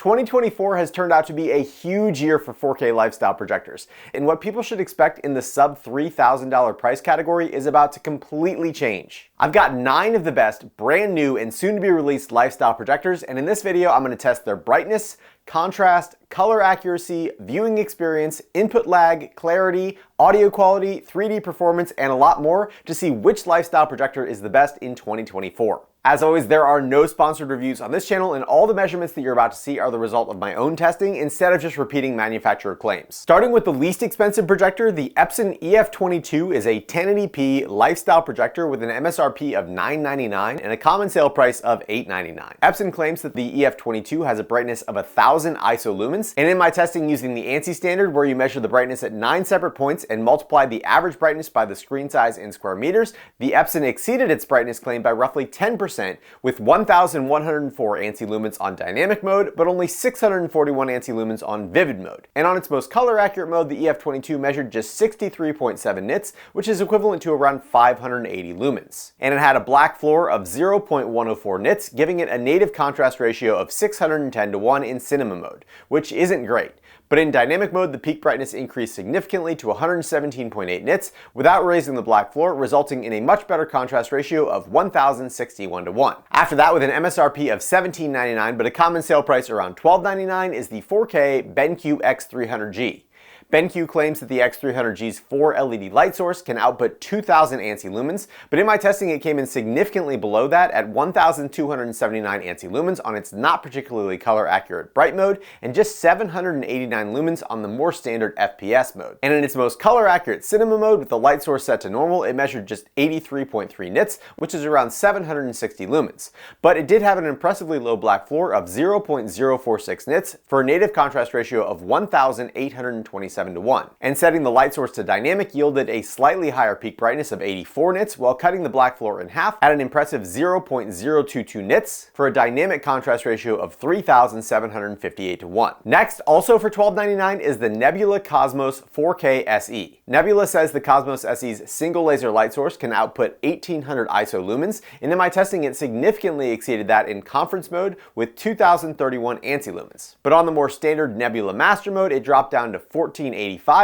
2024 has turned out to be a huge year for 4K lifestyle projectors, and what people should expect in the sub $3,000 price category is about to completely change. I've got 9 of the best, brand new, and soon to be released lifestyle projectors, and in this video I'm going to test their brightness, contrast, color accuracy, viewing experience, input lag, clarity, audio quality, 3D performance, and a lot more to see which lifestyle projector is the best in 2024. As always, there are no sponsored reviews on this channel, and all the measurements that you're about to see are the result of my own testing instead of just repeating manufacturer claims. Starting with the least expensive projector, the Epson EF22 is a 1080p lifestyle projector with an MSRP of $999 and a common sale price of $899. Epson claims that the EF22 has a brightness of 1000 ISO lumens, and in my testing using the ANSI standard, where you measure the brightness at 9 separate points and multiply the average brightness by the screen size in square meters, the Epson exceeded its brightness claim by roughly 10%, with 1,104 ANSI lumens on dynamic mode, but only 641 ANSI lumens on vivid mode. And on its most color accurate mode, the EF22 measured just 63.7 nits, which is equivalent to around 580 lumens. And it had a black floor of 0.104 nits, giving it a native contrast ratio of 610:1 in cinema mode, which isn't great. But in dynamic mode, the peak brightness increased significantly to 117.8 nits without raising the black floor, resulting in a much better contrast ratio of 1061:1. After that, with an MSRP of $1799 but a common sale price around $1299, is the 4K BENQ X300G. BENQ claims that the X300G's 4 LED light source can output 2000 ANSI lumens, but in my testing it came in significantly below that at 1279 ANSI lumens on its not particularly color accurate bright mode, and just 789 lumens on the more standard FPS mode. And in its most color accurate cinema mode, with the light source set to normal, it measured just 83.3 nits, which is around 760 lumens. But it did have an impressively low black floor of 0.046 nits for a native contrast ratio of 1827:1. And setting the light source to dynamic yielded a slightly higher peak brightness of 84 nits, while cutting the black floor in half at an impressive 0.022 nits for a dynamic contrast ratio of 3,758:1. Next, also for $1299, is the Nebula Cosmos 4K SE. Nebula says the Cosmos SE's single laser light source can output 1800 ISO lumens, and in my testing it significantly exceeded that in conference mode with 2031 ANSI lumens. But on the more standard Nebula Master mode, it dropped down to 1485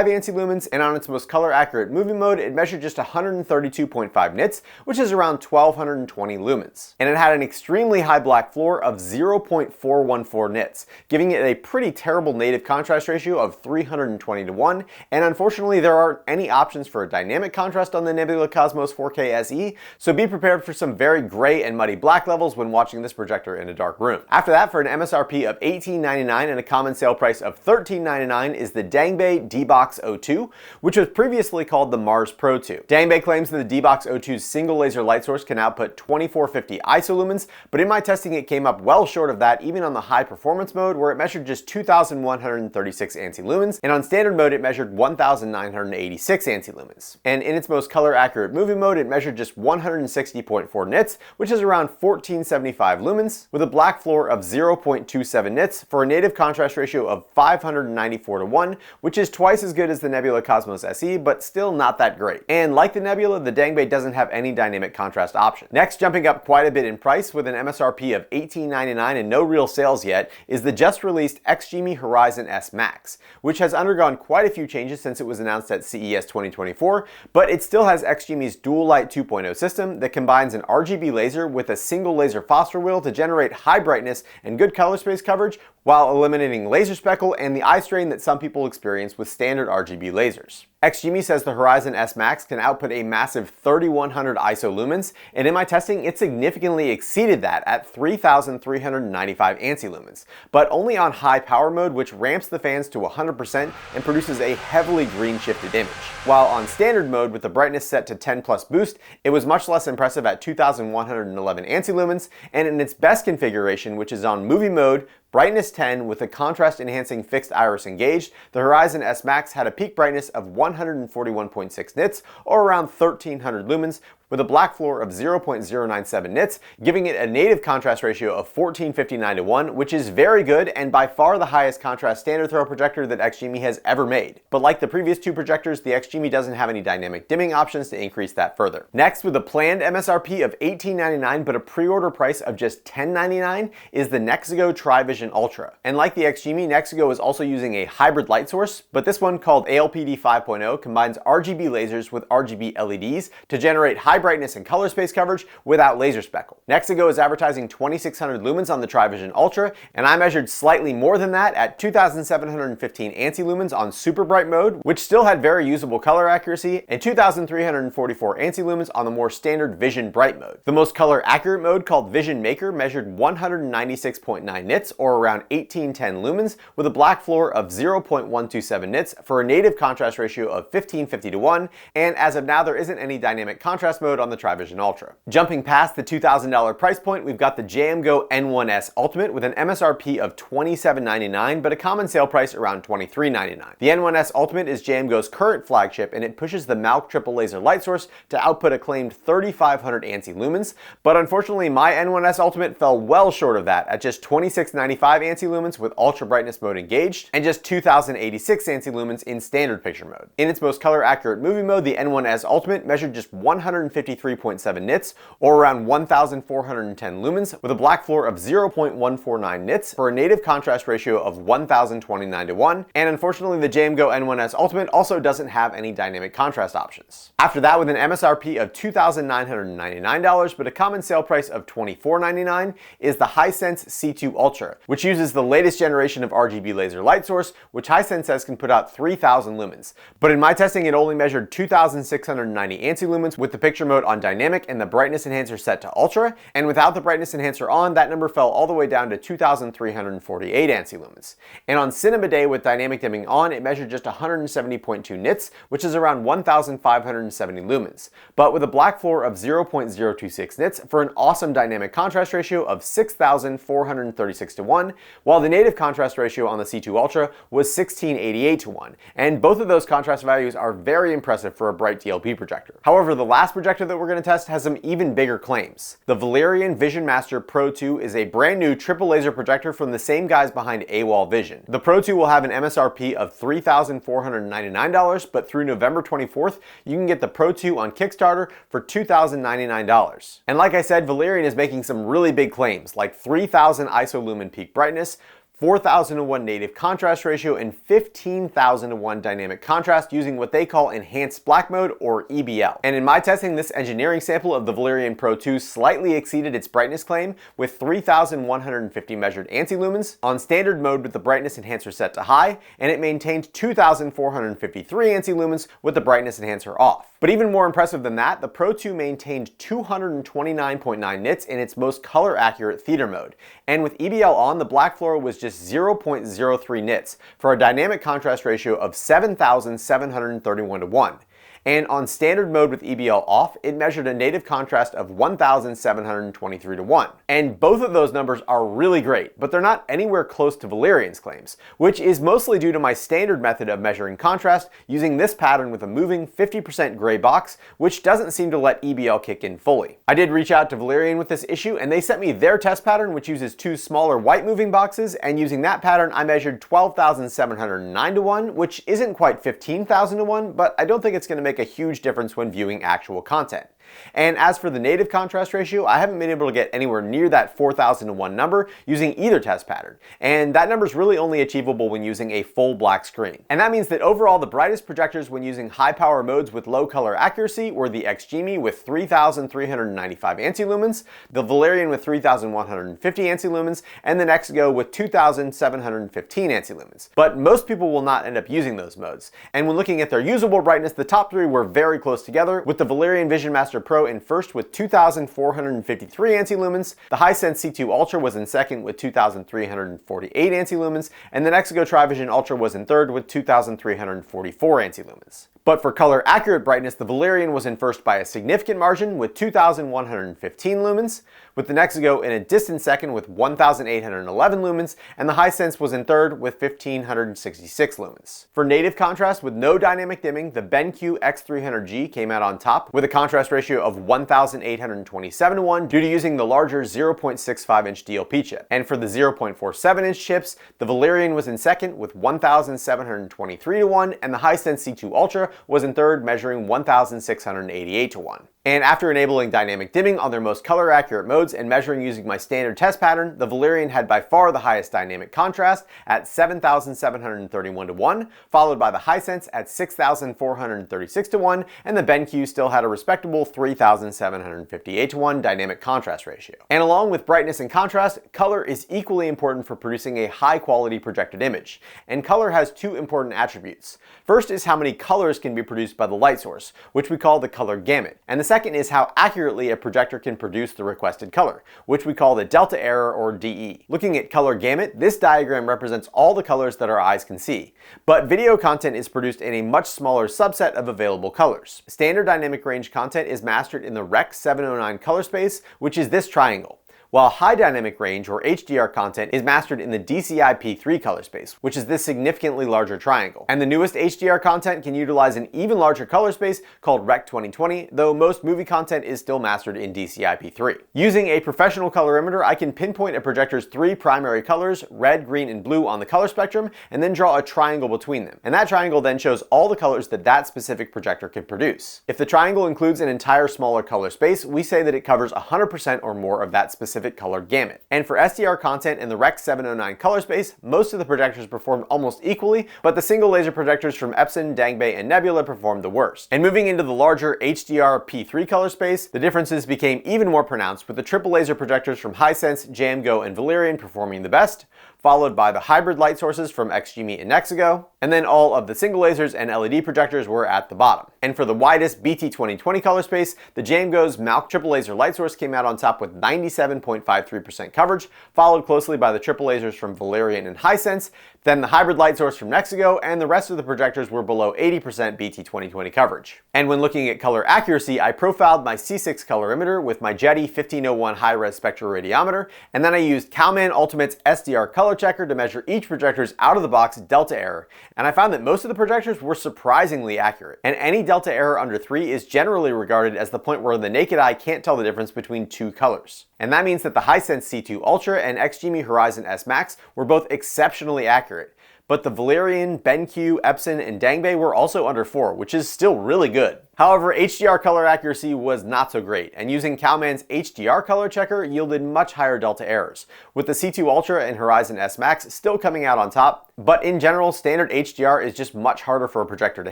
ANSI lumens, and on its most color accurate movie mode, it measured just 132.5 nits, which is around 1220 lumens. And it had an extremely high black floor of 0.414 nits, giving it a pretty terrible native contrast ratio of 320:1, and unfortunately there aren't any options for a dynamic contrast on the Nebula Cosmos 4K SE, so be prepared for some very gray and muddy black levels when watching this projector in a dark room. After that, for an MSRP of $1899 and a common sale price of $1399, is the Dangbei D-Box 02, which was previously called the Mars Pro 2. Dangbei claims that the D-Box 02's single laser light source can output 2450 ISO lumens, but in my testing it came up well short of that, even on the high performance mode, where it measured just 2136 ANSI lumens, and on standard mode it measured 1986 ANSI lumens. And in its most color accurate movie mode, it measured just 160.4 nits, which is around 1475 lumens, with a black floor of 0.27 nits for a native contrast ratio of 594:1, which is twice as good as the Nebula Cosmos SE, but still not that great. And like the Nebula, the Dangbei doesn't have any dynamic contrast option. Next, jumping up quite a bit in price with an MSRP of $1899 and no real sales yet, is the just released XGIMI Horizon S Max, which has undergone quite a few changes since it was announced at CES 2024, but it still has XGIMI's Dual Light 2.0 system that combines an RGB laser with a single laser phosphor wheel to generate high brightness and good color space coverage, while eliminating laser speckle and the eye strain that some people experience with standard RGB lasers. XGIMI says the Horizon S Max can output a massive 3100 ISO lumens, and in my testing it significantly exceeded that at 3395 ANSI lumens, but only on high power mode, which ramps the fans to 100% and produces a heavily green shifted image. While on standard mode with the brightness set to 10 plus boost, it was much less impressive at 2111 ANSI lumens, and in its best configuration, which is on movie mode, brightness 10 with a contrast enhancing fixed iris engaged, the Horizon S Max had a peak brightness of 141.6 nits, or around 1300 lumens, with a black floor of 0.097 nits, giving it a native contrast ratio of 14:59:1, which is very good and by far the highest contrast standard throw projector that XGIMI has ever made. But like the previous two projectors, the XGIMI doesn't have any dynamic dimming options to increase that further. Next, with a planned MSRP of $18.99 but a pre-order price of just $10.99, is the Nexigo Tri-Vision Ultra. And like the XGIMI, Nexigo is also using a hybrid light source, but this one, called ALPD 5.0, combines RGB lasers with RGB LEDs to generate high brightness and color space coverage without laser speckle. Nexigo is advertising 2600 lumens on the Tri-Vision Ultra, and I measured slightly more than that at 2715 ANSI lumens on super bright mode, which still had very usable color accuracy, and 2344 ANSI lumens on the more standard Vision Bright mode. The most color accurate mode, called Vision Maker, measured 196.9 nits, or around 1810 lumens, with a black floor of 0.127 nits for a native contrast ratio of 15:50:1, and as of now there isn't any dynamic contrast mode on the Tri-Vision Ultra. Jumping past the $2,000 price point, we've got the JMGO N1S Ultimate with an MSRP of $27.99 but a common sale price around $23.99. The N1S Ultimate is JMGO's current flagship, and it pushes the MALC triple laser light source to output a claimed 3500 ANSI lumens, but unfortunately my N1S Ultimate fell well short of that at just 2695 ANSI lumens with ultra brightness mode engaged, and just 2086 ANSI lumens in standard picture mode. In its most color accurate movie mode, the N1S Ultimate measured just 153.7 nits, or around 1410 lumens, with a black floor of 0.149 nits for a native contrast ratio of 1029:1, and unfortunately the JMGO N1S Ultimate also doesn't have any dynamic contrast options. After that, with an MSRP of $2,999 but a common sale price of $24.99, is the Hisense C2 Ultra, which uses the latest generation of RGB laser light source, which Hisense says can put out 3000 lumens. But in my testing it only measured 2690 ANSI lumens with the picture mode on dynamic and the brightness enhancer set to ultra, and without the brightness enhancer on, that number fell all the way down to 2348 ANSI lumens. And on Cinema Day with dynamic dimming on, it measured just 170.2 nits, which is around 1570 lumens, but with a black floor of 0.026 nits for an awesome dynamic contrast ratio of 6436:1, while the native contrast ratio on the C2 Ultra was 1688:1, and both of those contrast values are very impressive for a bright DLP projector. However, the last projector that we're going to test has some even bigger claims. The Valerion Vision Master Pro 2 is a brand new triple laser projector from the same guys behind AWOL Vision. The Pro 2 will have an MSRP of $3,499, but through November 24th, you can get the Pro 2 on Kickstarter for $2,099. And like I said, Valerion is making some really big claims, like 3000 ISO lumen peak brightness, 4000:1 native contrast ratio, and 15,000:1 dynamic contrast using what they call enhanced black mode, or EBL. And in my testing, this engineering sample of the Valerion Pro 2 slightly exceeded its brightness claim with 3150 measured ANSI lumens on standard mode with the brightness enhancer set to high, and it maintained 2453 ANSI lumens with the brightness enhancer off. But even more impressive than that, the Pro 2 maintained 229.9 nits in its most color accurate theater mode, and with EBL on, the black floor was just 0.03 nits for a dynamic contrast ratio of 7731:1. And on standard mode with EBL off, it measured a native contrast of 1723:1. And both of those numbers are really great, but they're not anywhere close to Valerion's claims, which is mostly due to my standard method of measuring contrast using this pattern with a moving 50% gray box, which doesn't seem to let EBL kick in fully. I did reach out to Valerion with this issue, and they sent me their test pattern, which uses two smaller white moving boxes, and using that pattern I measured 12,709:1, which isn't quite 15,000:1, but I don't think it's going to make a huge difference when viewing actual content. And as for the native contrast ratio, I haven't been able to get anywhere near that 4000:1 number using either test pattern, and that number is really only achievable when using a full black screen. And that means that overall the brightest projectors when using high power modes with low color accuracy were the XGIMI with 3395 ANSI lumens, the Valerion with 3150 ANSI lumens, and the Nexigo with 2715 ANSI lumens. But most people will not end up using those modes, and when looking at their usable brightness, the top three were very close together, with the Valerion Vision Master Pro in first with 2453 ANSI lumens, the Hisense C2 Ultra was in second with 2348 ANSI lumens, and the Nexigo Tri-Vision Ultra was in third with 2344 ANSI lumens. But for color accurate brightness, the Valerion was in first by a significant margin with 2115 lumens, with the Nexigo in a distant second with 1811 lumens, and the Hisense was in third with 1566 lumens. For native contrast with no dynamic dimming, the BENQ X300G came out on top with a contrast ratio ratio of 1,827 to 1 due to using the larger 0.65-inch DLP chip. And for the 0.47-inch chips, the Valerion was in second with 1,723 to 1, and the Hisense C2 Ultra was in third, measuring 1,688 to 1. And after enabling dynamic dimming on their most color accurate modes and measuring using my standard test pattern, the Valerion had by far the highest dynamic contrast at 7,731 to 1, followed by the Hisense at 6,436 to 1, and the BENQ still had a respectable 3,758 to 1 dynamic contrast ratio. And along with brightness and contrast, color is equally important for producing a high quality projected image. And color has two important attributes. First is how many colors can be produced by the light source, which we call the color gamut. And the second is how accurately a projector can produce the requested color, which we call the delta error, or DE. Looking at color gamut, this diagram represents all the colors that our eyes can see. But video content is produced in a much smaller subset of available colors. Standard dynamic range content is mastered in the Rec. 709 color space, which is this triangle, while high dynamic range, or HDR content, is mastered in the DCI P3 color space, which is this significantly larger triangle. And the newest HDR content can utilize an even larger color space called Rec. 2020, though most movie content is still mastered in DCI P3. Using a professional colorimeter, I can pinpoint a projector's three primary colors, red, green, and blue, on the color spectrum, and then draw a triangle between them. And that triangle then shows all the colors that that specific projector can produce. If the triangle includes an entire smaller color space, we say that it covers 100% or more of that specific color gamut. And for SDR content in the Rec. 709 color space, most of the projectors performed almost equally, but the single laser projectors from Epson, DLP, and Nebula performed the worst. And moving into the larger HDR P3 color space, the differences became even more pronounced, with the triple laser projectors from Hisense, JMGO, and Valerion performing the best, followed by the hybrid light sources from XGIMI and Nexigo, and then all of the single lasers and LED projectors were at the bottom. And for the widest BT 2020 color space, the JMGO's Malk triple laser light source came out on top with 97.53% coverage, followed closely by the triple lasers from Valerion and Hisense, then the hybrid light source from Nexigo, and the rest of the projectors were below 80% BT 2020 coverage. And when looking at color accuracy, I profiled my C6 colorimeter with my Jetty 1501 high-res spectroradiometer, and then I used Calman Ultimate's SDR color checker to measure each projector's out-of-the-box delta error, and I found that most of the projectors were surprisingly accurate. And any delta error under 3 is generally regarded as the point where the naked eye can't tell the difference between two colors. And that means that the Hisense C2 Ultra and XGIMI Horizon S Max were both exceptionally accurate. But the Valerion, BENQ, Epson, and DLP were also under 4, which is still really good. However, HDR color accuracy was not so great, and using Calman's HDR color checker yielded much higher delta errors, with the C2 Ultra and Horizon S Max still coming out on top. But in general, standard HDR is just much harder for a projector to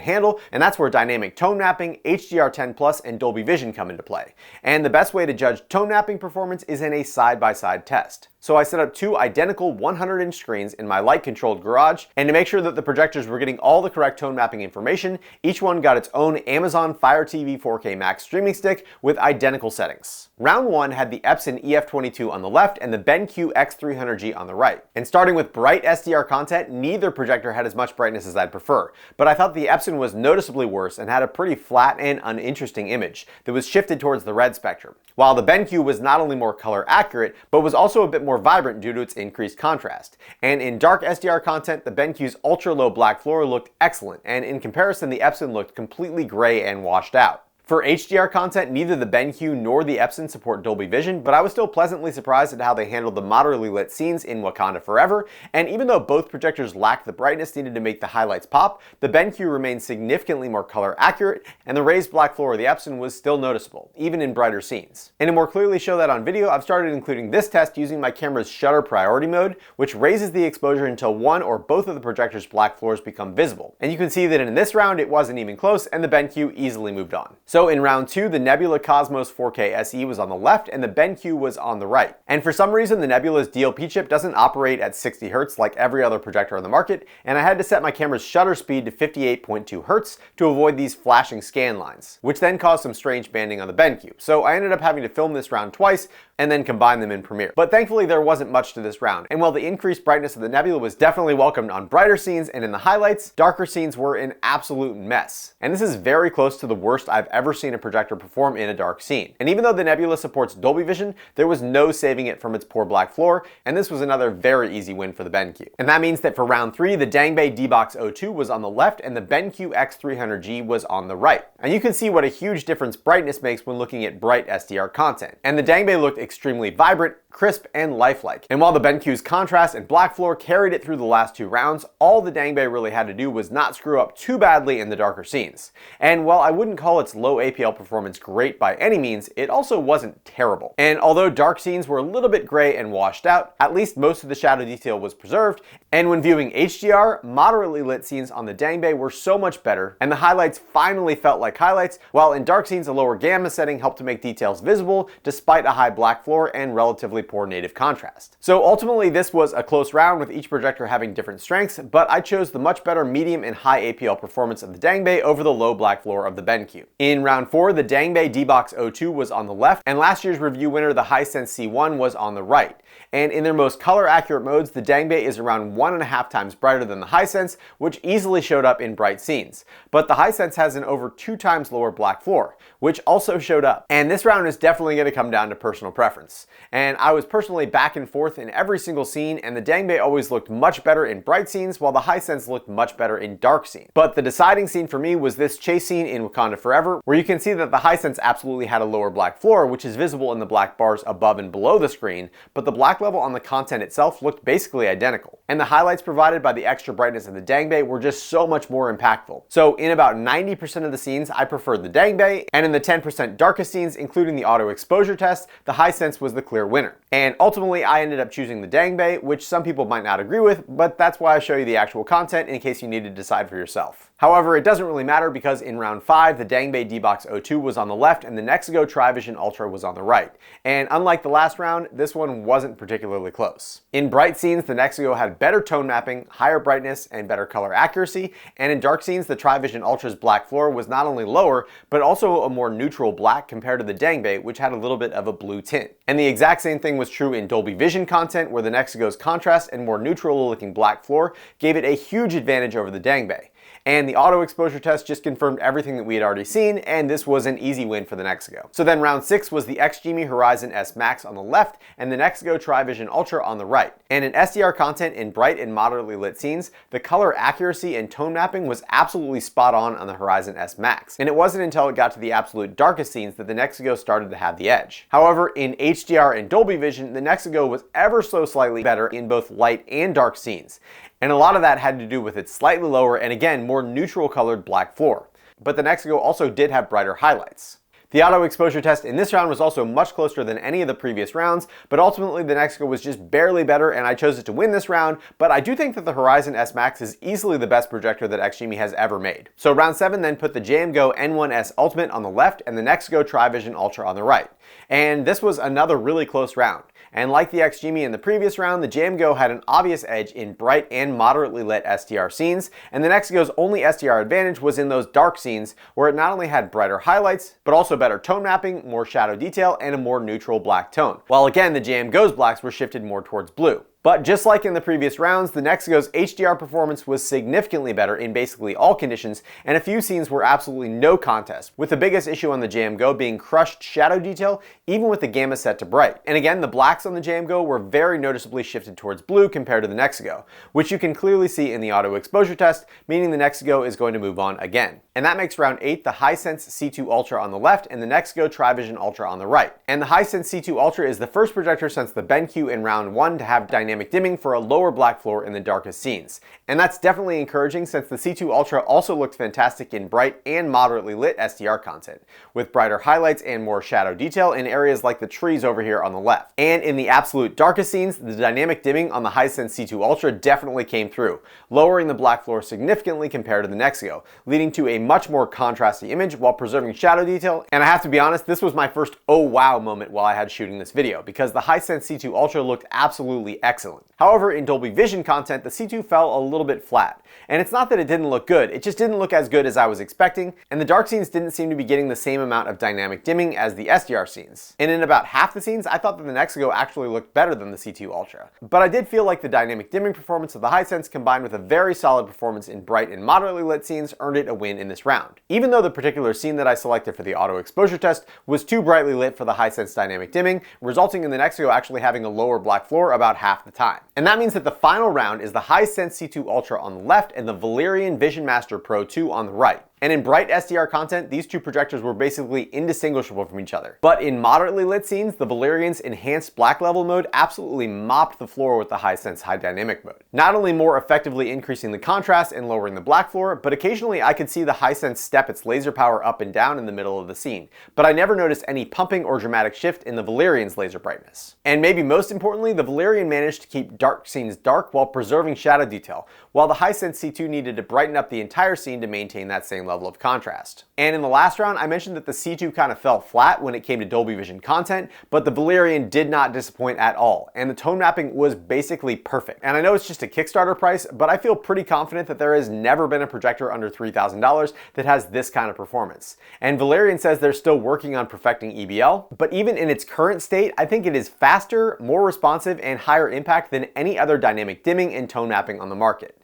handle, and that's where dynamic tone mapping, HDR10+, and Dolby Vision come into play. And the best way to judge tone mapping performance is in a side-by-side test. So I set up two identical 100-inch screens in my light-controlled garage, and to make sure that the projectors were getting all the correct tone mapping information, each one got its own Amazon Fire TV 4K Max streaming stick with identical settings. Round 1 had the Epson EF22 on the left and the BENQ X300G on the right. And starting with bright SDR content, neither projector had as much brightness as I'd prefer, but I thought the Epson was noticeably worse and had a pretty flat and uninteresting image that was shifted towards the red spectrum, while the BENQ was not only more color accurate, but was also a bit more vibrant due to its increased contrast. And in dark SDR content, the BENQ's ultra low black floor looked excellent, and in comparison the Epson looked completely gray and washed out. For HDR content, neither the BENQ nor the Epson support Dolby Vision, but I was still pleasantly surprised at how they handled the moderately lit scenes in Wakanda Forever, and even though both projectors lacked the brightness needed to make the highlights pop, the BENQ remained significantly more color accurate, and the raised black floor of the Epson was still noticeable, even in brighter scenes. And to more clearly show that on video, I've started including this test using my camera's shutter priority mode, which raises the exposure until one or both of the projector's black floors become visible. And you can see that in this round it wasn't even close, and the BENQ easily moved on. So in round 2, the Nebula Cosmos 4K SE was on the left and the BENQ was on the right. And for some reason, the Nebula's DLP chip doesn't operate at 60 Hz like every other projector on the market, and I had to set my camera's shutter speed to 58.2 Hz to avoid these flashing scan lines, which then caused some strange banding on the BENQ. So I ended up having to film this round twice, and then combine them in Premiere. But thankfully there wasn't much to this round, and while the increased brightness of the Nebula was definitely welcomed on brighter scenes and in the highlights, darker scenes were an absolute mess. And this is very close to the worst I've ever seen a projector perform in a dark scene. And even though the Nebula supports Dolby Vision, there was no saving it from its poor black floor, and this was another very easy win for the BENQ. And that means that for round 3, the Dangbei D-Box 02 was on the left and the BENQ X300G was on the right. And you can see what a huge difference brightness makes when looking at bright SDR content. And the Dangbei looked extremely vibrant, crisp, and lifelike. And while the BENQ's contrast and black floor carried it through the last 2 rounds, all the Dangbei really had to do was not screw up too badly in the darker scenes. And while I wouldn't call its low APL performance great by any means, it also wasn't terrible. And although dark scenes were a little bit gray and washed out, at least most of the shadow detail was preserved, and when viewing HDR, moderately lit scenes on the Dangbei were so much better, and the highlights finally felt like highlights, while in dark scenes a lower gamma setting helped to make details visible despite a high black floor and relatively poor native contrast. So ultimately this was a close round with each projector having different strengths, but I chose the much better medium and high APL performance of the Dangbei over the low black floor of the BENQ. In round 4, the Dangbei D-Box 02 was on the left, and last year's review winner, the Hisense C1, was on the right. And in their most color accurate modes, the Dangbei is around 1.5 times brighter than the Hisense, which easily showed up in bright scenes. But the Hisense has an over 2 times lower black floor, which also showed up. And this round is definitely going to come down to personal preference. And I was personally back and forth in every single scene, and the Dangbei always looked much better in bright scenes, while the Hisense looked much better in dark scenes. But the deciding scene for me was this chase scene in Wakanda Forever, where you can see that the Hisense absolutely had a lower black floor, which is visible in the black bars above and below the screen, but the black level on the content itself looked basically identical. And the highlights provided by the extra brightness of the Dangbei were just so much more impactful. So in about 90% of the scenes, I preferred the Dangbei, and in the 10% darkest scenes, including the auto exposure test, the Hisense was the clear winner. And ultimately, I ended up choosing the Dangbei, which some people might not agree with, but that's why I show you the actual content in case you need to decide for yourself. However, it doesn't really matter because in round 5, the Dangbei D-Box 02 was on the left and the Nexigo Tri-Vision Ultra was on the right. And unlike the last round, this one wasn't particularly close. In bright scenes, the Nexigo had better tone mapping, higher brightness, and better color accuracy, and in dark scenes, the Tri-Vision Ultra's black floor was not only lower, but also a more neutral black compared to the Dangbei, which had a little bit of a blue tint. And the exact same thing was true in Dolby Vision content, where the Nexigo's contrast and more neutral looking black floor gave it a huge advantage over the Dangbei. And the auto exposure test just confirmed everything that we had already seen, and this was an easy win for the Nexigo. So then round 6 was the XGIMI Horizon S Max on the left and the Nexigo Tri-Vision Ultra on the right. And in SDR content in bright and moderately lit scenes, the color accuracy and tone mapping was absolutely spot on the Horizon S Max. And it wasn't until it got to the absolute darkest scenes that the Nexigo started to have the edge. However, in HDR and Dolby Vision, the Nexigo was ever so slightly better in both light and dark scenes. And a lot of that had to do with its slightly lower and again more neutral colored black floor. But the Nexigo also did have brighter highlights. The auto exposure test in this round was also much closer than any of the previous rounds, but ultimately the Nexigo was just barely better and I chose it to win this round, but I do think that the Horizon S Max is easily the best projector that XGIMI has ever made. So round 7 then put the JMGO N1S Ultimate on the left and the Nexigo Tri-Vision Ultra on the right. And this was another really close round. And like the XGIMI in the previous round, the JMGO had an obvious edge in bright and moderately lit SDR scenes, and the Nexigo's only SDR advantage was in those dark scenes where it not only had brighter highlights, but also better tone mapping, more shadow detail, and a more neutral black tone. While again, the JMGO's blacks were shifted more towards blue. But just like in the previous rounds, the Nexigo's HDR performance was significantly better in basically all conditions, and a few scenes were absolutely no contest, with the biggest issue on the JMGO being crushed shadow detail, even with the gamma set to bright. And again, the blacks on the JMGO were very noticeably shifted towards blue compared to the Nexigo, which you can clearly see in the auto exposure test, meaning the Nexigo is going to move on again. And that makes round 8 the Hisense C2 Ultra on the left and the Nexigo Tri-Vision Ultra on the right. And the Hisense C2 Ultra is the first projector since the BENQ in round 1 to have dynamic dimming for a lower black floor in the darkest scenes. And that's definitely encouraging since the C2 Ultra also looked fantastic in bright and moderately lit SDR content, with brighter highlights and more shadow detail in areas like the trees over here on the left. And in the absolute darkest scenes, the dynamic dimming on the Hisense C2 Ultra definitely came through, lowering the black floor significantly compared to the Nexigo, leading to a much more contrasty image while preserving shadow detail. And I have to be honest, this was my first oh wow moment while I had shooting this video, because the Hisense C2 Ultra looked absolutely excellent excellent. However, in Dolby Vision content, the C2 fell a little bit flat. And it's not that it didn't look good, it just didn't look as good as I was expecting, and the dark scenes didn't seem to be getting the same amount of dynamic dimming as the SDR scenes. And in about half the scenes, I thought that the Nexigo actually looked better than the C2 Ultra. But I did feel like the dynamic dimming performance of the Hisense combined with a very solid performance in bright and moderately lit scenes earned it a win in this round. Even though the particular scene that I selected for the auto exposure test was too brightly lit for the Hisense dynamic dimming, resulting in the Nexigo actually having a lower black floor about half the time. And that means that the final round is the Hisense C2 Ultra on the left and the Valerion Vision Master Pro 2 on the right. And in bright SDR content, these two projectors were basically indistinguishable from each other. But in moderately lit scenes, the Valerion's enhanced black level mode absolutely mopped the floor with the Hisense high dynamic mode. Not only more effectively increasing the contrast and lowering the black floor, but occasionally I could see the Hisense step its laser power up and down in the middle of the scene. But I never noticed any pumping or dramatic shift in the Valerion's laser brightness. And maybe most importantly, the Valerion managed to keep dark scenes dark while preserving shadow detail, while the Hisense C2 needed to brighten up the entire scene to maintain that same level of contrast. And in the last round, I mentioned that the C2 kind of fell flat when it came to Dolby Vision content, but the Valerion did not disappoint at all, and the tone mapping was basically perfect. And I know it's just a Kickstarter price, but I feel pretty confident that there has never been a projector under $3,000 that has this kind of performance. And Valerion says they're still working on perfecting EBL, but even in its current state, I think it is faster, more responsive, and higher impact than any other dynamic dimming and tone mapping on the market.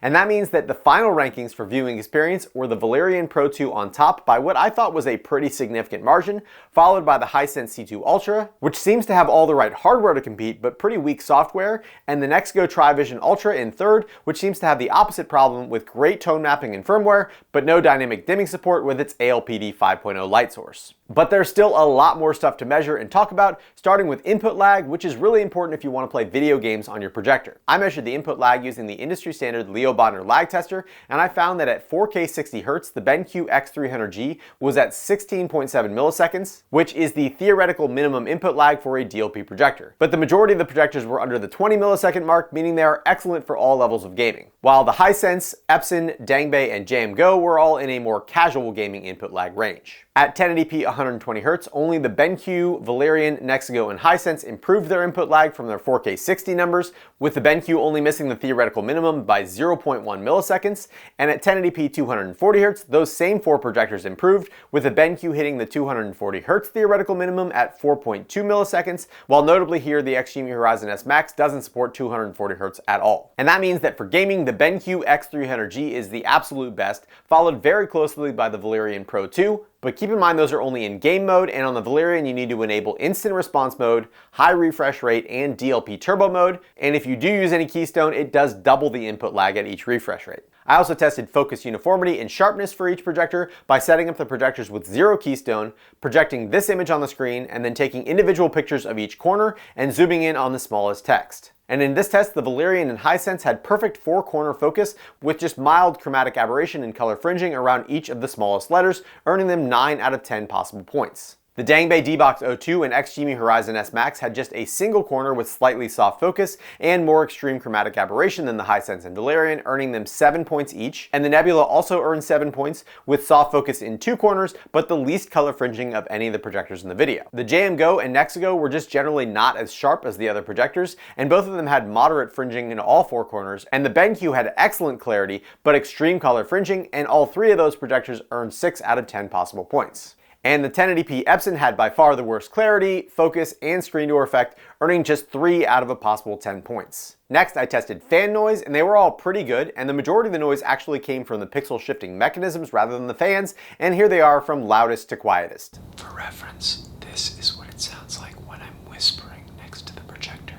And that means that the final rankings for viewing experience were the Valerion Pro 2 on top by what I thought was a pretty significant margin, followed by the Hisense C2 Ultra, which seems to have all the right hardware to compete but pretty weak software, and the Nexigo Tri-Vision Ultra in third, which seems to have the opposite problem with great tone mapping and firmware, but no dynamic dimming support with its ALPD 5.0 light source. But there's still a lot more stuff to measure and talk about, starting with input lag, which is really important if you want to play video games on your projector. I measured the input lag using the industry standard Leo Bodner lag tester, and I found that at 4K 60 Hz, the BENQ X300G was at 16.7 milliseconds, which is the theoretical minimum input lag for a DLP projector. But the majority of the projectors were under the 20 millisecond mark, meaning they are excellent for all levels of gaming. While the Hisense, Epson, DangBei, and JMGO were all in a more casual gaming input lag range. At 1080p 120 Hz, only the BENQ, Valerion, Nexigo, and Hisense improved their input lag from their 4K 60 numbers, with the BENQ only missing the theoretical minimum by 0.1 milliseconds, and at 1080p 240 Hz, those same four projectors improved, with the BENQ hitting the 240 Hz theoretical minimum at 4.2 milliseconds, while notably here the XGIMI Horizon S Max doesn't support 240 Hz at all. And that means that for gaming, the BENQ X300G is the absolute best, followed very closely by the Valerion Pro 2, but keep in mind those are only in game mode, and on the Valerion you need to enable instant response mode, high refresh rate, and DLP turbo mode, and if you do use any keystone, it does double the input lag at each refresh rate. I also tested focus uniformity and sharpness for each projector by setting up the projectors with 0 keystone, projecting this image on the screen, and then taking individual pictures of each corner and zooming in on the smallest text. And in this test, the Valerion and Hisense had perfect 4-corner focus with just mild chromatic aberration and color fringing around each of the smallest letters, earning them 9 out of 10 possible points. The DangBei D-Box 02 and XGIMI Horizon S Max had just a single corner with slightly soft focus and more extreme chromatic aberration than the Hisense and Valerion, earning them 7 points each, and the Nebula also earned 7 points with soft focus in 2 corners, but the least color fringing of any of the projectors in the video. The JMGO and Nexigo were just generally not as sharp as the other projectors, and both of them had moderate fringing in all 4 corners, and the BENQ had excellent clarity, but extreme color fringing, and all 3 of those projectors earned 6 out of 10 possible points. And the 1080p Epson had by far the worst clarity, focus, and screen door effect, earning just 3 out of a possible 10 points. Next, I tested fan noise, and they were all pretty good, and the majority of the noise actually came from the pixel shifting mechanisms rather than the fans, and here they are from loudest to quietest. For reference, this is what it sounds like when I'm whispering next to the projector.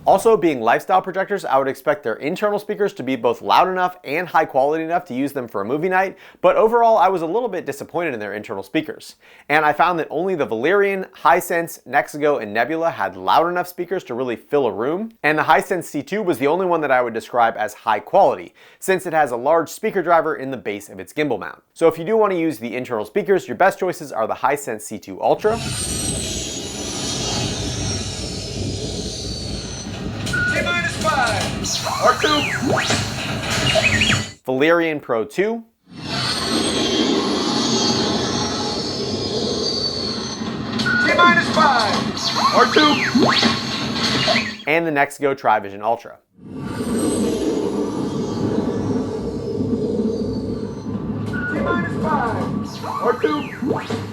Also, being lifestyle projectors, I would expect their internal speakers to be both loud enough and high quality enough to use them for a movie night, but overall I was a little bit disappointed in their internal speakers. And I found that only the Valerion, Hisense, Nexigo, and Nebula had loud enough speakers to really fill a room, and the Hisense C2 was the only one that I would describe as high quality, since it has a large speaker driver in the base of its gimbal mount. So if you do want to use the internal speakers, your best choices are the Hisense C2 Ultra, R2, Valerion Pro 2, T-5, R2, and the Nexigo Tri-Vision Ultra. T-5, R2.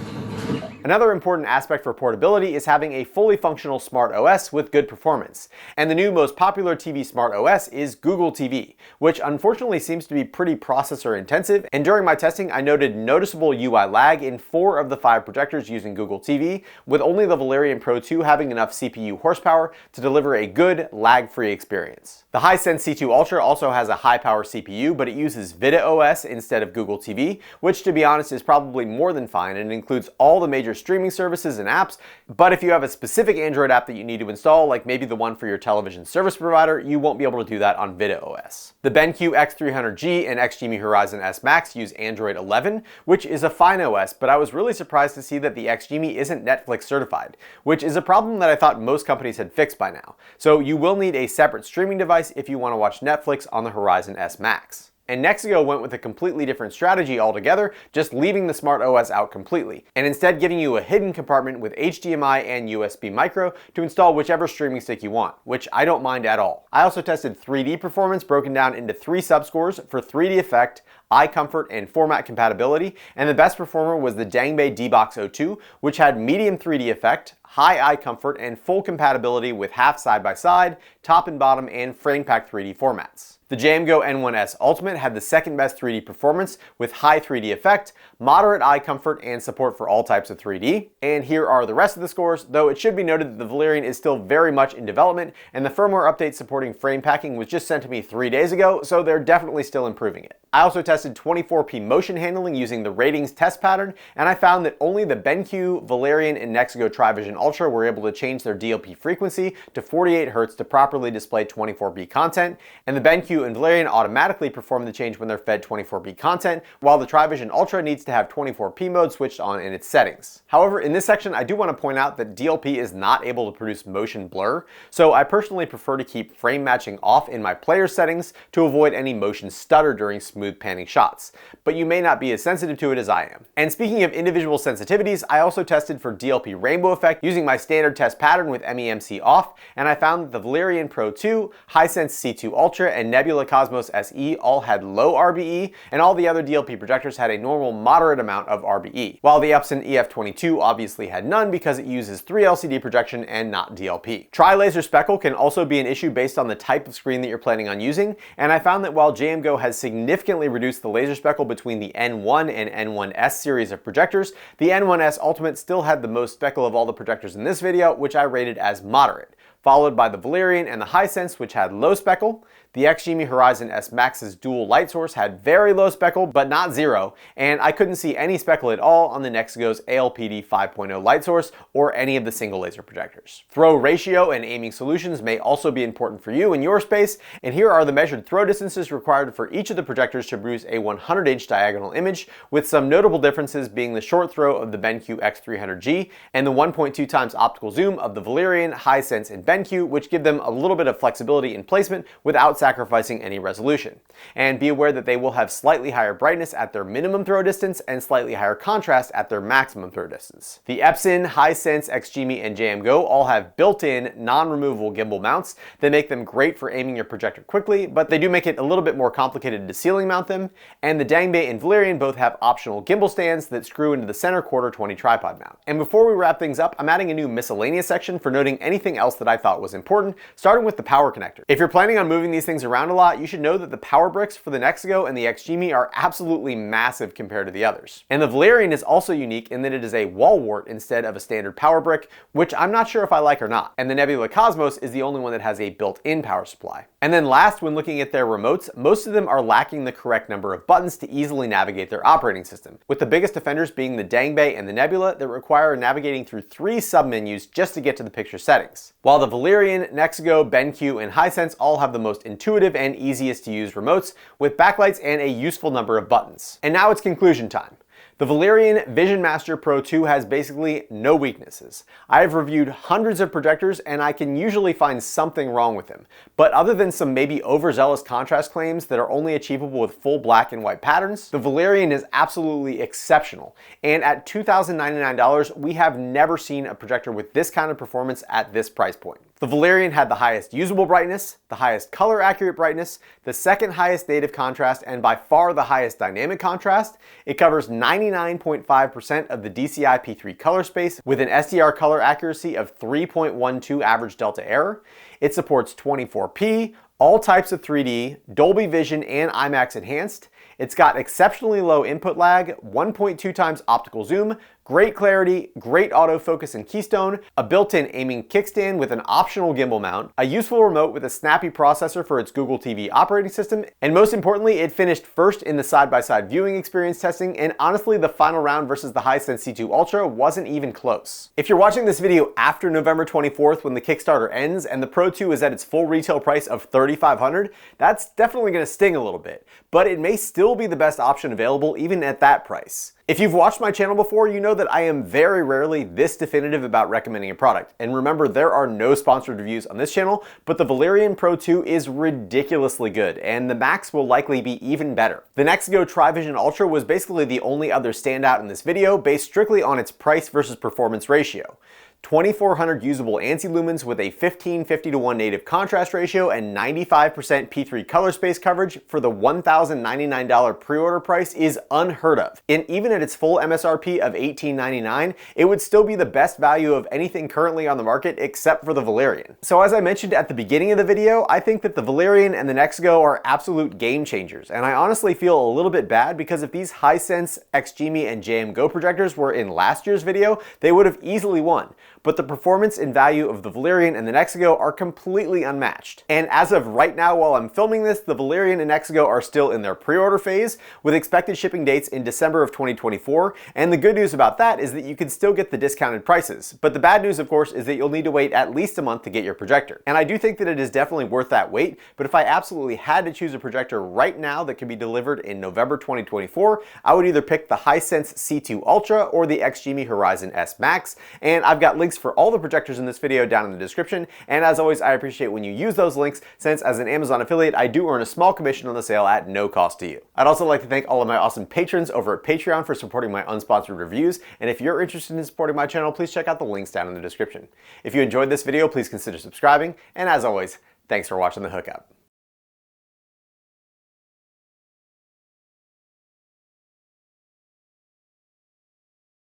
Another important aspect for portability is having a fully functional smart OS with good performance. And the new most popular TV smart OS is Google TV, which unfortunately seems to be pretty processor intensive. And during my testing, I noted noticeable UI lag in 4 of the 5 projectors using Google TV, with only the Valerion Pro 2 having enough CPU horsepower to deliver a good lag-free experience. The Hisense C2 Ultra also has a high-power CPU, but it uses VidaOS instead of Google TV, which to be honest is probably more than fine, and it includes all the major streaming services and apps. But if you have a specific Android app that you need to install, like maybe the one for your television service provider, you won't be able to do that on VidaOS. The BENQ X300G and XGIMI Horizon S Max use Android 11, which is a fine OS, but I was really surprised to see that the XGIMI isn't Netflix certified, which is a problem that I thought most companies had fixed by now. So you will need a separate streaming device if you want to watch Netflix on the Horizon S Max. And Nexigo went with a completely different strategy altogether, just leaving the smart OS out completely, and instead giving you a hidden compartment with HDMI and USB micro to install whichever streaming stick you want, which I don't mind at all. I also tested 3D performance broken down into 3 subscores for 3D effect, eye comfort, and format compatibility, and the best performer was the Dangbei D-Box 02, which had medium 3D effect, high eye comfort, and full compatibility with half side-by-side, top and bottom, and frame pack 3D formats. The JMGO N1S Ultimate had the second best 3D performance with high 3D effect, moderate eye comfort, and support for all types of 3D. And here are the rest of the scores, though it should be noted that the Valerion is still very much in development, and the firmware update supporting frame packing was just sent to me 3 days ago, so they're definitely still improving it. I also tested 24p motion handling using the ratings test pattern, and I found that only the BENQ, Valerion, and Nexigo Tri-Vision Ultra were able to change their DLP frequency to 48 Hz to properly display 24p content, and the BENQ and Valerion automatically perform the change when they're fed 24p content, while the Tri-Vision Ultra needs to have 24p mode switched on in its settings. However, in this section, I do want to point out that DLP is not able to produce motion blur, so I personally prefer to keep frame matching off in my player settings to avoid any motion stutter during smooth panning shots, but you may not be as sensitive to it as I am. And speaking of individual sensitivities, I also tested for DLP Rainbow Effect using my standard test pattern with MEMC off, and I found that the Valerion Pro 2, Hisense C2 Ultra, and Nebula Cosmos SE all had low RBE, and all the other DLP projectors had a normal moderate amount of RBE, while the Epson EF22 obviously had none because it uses 3 LCD projection and not DLP. Tri-laser speckle can also be an issue based on the type of screen that you're planning on using, and I found that while JMGO has significantly reduced the laser speckle between the N1 and N1S series of projectors, the N1S Ultimate still had the most speckle of all the projectors in this video, which I rated as moderate, followed by the Valerion and the Hisense, which had low speckle. The XGIMI Horizon S Max's dual light source had very low speckle, but not zero, and I couldn't see any speckle at all on the Nexigo's ALPD 5.0 light source or any of the single laser projectors. Throw ratio and aiming solutions may also be important for you in your space, and here are the measured throw distances required for each of the projectors to produce a 100-inch diagonal image, with some notable differences being the short throw of the BENQ X300G and the 1.2 times optical zoom of the Valerion, Hisense, and BENQ, which give them a little bit of flexibility in placement without sacrificing any resolution. And be aware that they will have slightly higher brightness at their minimum throw distance and slightly higher contrast at their maximum throw distance. The Epson, Hisense, XGIMI, and JMGO all have built-in, non-removable gimbal mounts that make them great for aiming your projector quickly, but they do make it a little bit more complicated to ceiling mount them. And the Dangbei and Valerion both have optional gimbal stands that screw into the center quarter 20 tripod mount. And before we wrap things up, I'm adding a new miscellaneous section for noting anything else that I thought was important, starting with the power connector. If you're planning on moving these things around a lot, you should know that the power bricks for the Nexigo and the XGIMI are absolutely massive compared to the others. And the Valerion is also unique in that it is a wall wart instead of a standard power brick, which I'm not sure if I like or not. And the Nebula Cosmos is the only one that has a built-in power supply. And then last, when looking at their remotes, most of them are lacking the correct number of buttons to easily navigate their operating system, with the biggest offenders being the Dangbei and the Nebula that require navigating through 3 submenus just to get to the picture settings. While the Valerion, Nexigo, BENQ, and Hisense all have the most intuitive and easiest to use remotes with backlights and a useful number of buttons. And now it's conclusion time. The Valerion Vision Master Pro 2 has basically no weaknesses. I have reviewed hundreds of projectors and I can usually find something wrong with them. But other than some maybe overzealous contrast claims that are only achievable with full black and white patterns, the Valerion is absolutely exceptional. And at $2,099, we have never seen a projector with this kind of performance at this price point. The Valerion had the highest usable brightness, the highest color accurate brightness, the second highest native contrast, and by far the highest dynamic contrast. It covers 99.5% of the DCI P3 color space with an SDR color accuracy of 3.12 average delta error. It supports 24p, all types of 3D, Dolby Vision, and IMAX enhanced. It's got exceptionally low input lag, 1.2 times optical zoom, great clarity, great autofocus and keystone, a built-in aiming kickstand with an optional gimbal mount, a useful remote with a snappy processor for its Google TV operating system, and most importantly, it finished first in the side-by-side viewing experience testing, and honestly, the final round versus the Hisense C2 Ultra wasn't even close. If you're watching this video after November 24th when the Kickstarter ends and the Pro 2 is at its full retail price of $3,500, that's definitely going to sting a little bit, but it may still be the best option available even at that price. If you've watched my channel before, you know that I am very rarely this definitive about recommending a product. And remember, there are no sponsored reviews on this channel, but the Valerion Pro 2 is ridiculously good, and the Max will likely be even better. The Nexigo Tri-Vision Ultra was basically the only other standout in this video, based strictly on its price versus performance ratio. 2400 usable ANSI lumens with a 1550:1 native contrast ratio and 95% P3 color space coverage for the $1,099 pre-order price is unheard of. And even at its full MSRP of $1,899, it would still be the best value of anything currently on the market except for the Valerion. So as I mentioned at the beginning of the video, I think that the Valerion and the Nexigo are absolute game changers, and I honestly feel a little bit bad because if these Hisense, XGIMI, and JMGO projectors were in last year's video, they would have easily won. But the performance and value of the Valerion and the Nexigo are completely unmatched. And as of right now while I'm filming this, the Valerion and Nexigo are still in their pre-order phase with expected shipping dates in December of 2024. And the good news about that is that you can still get the discounted prices. But the bad news, of course, is that you'll need to wait at least a month to get your projector. And I do think that it is definitely worth that wait, but if I absolutely had to choose a projector right now that can be delivered in November 2024, I would either pick the Hisense C2 Ultra or the XGIMI Horizon S Max. And I've got links for all the projectors in this video down in the description, and as always, I appreciate when you use those links, since as an Amazon affiliate, I do earn a small commission on the sale at no cost to you. I'd also like to thank all of my awesome patrons over at Patreon for supporting my unsponsored reviews, and if you're interested in supporting my channel, please check out the links down in the description. If you enjoyed this video, please consider subscribing, and as always, thanks for watching The Hookup.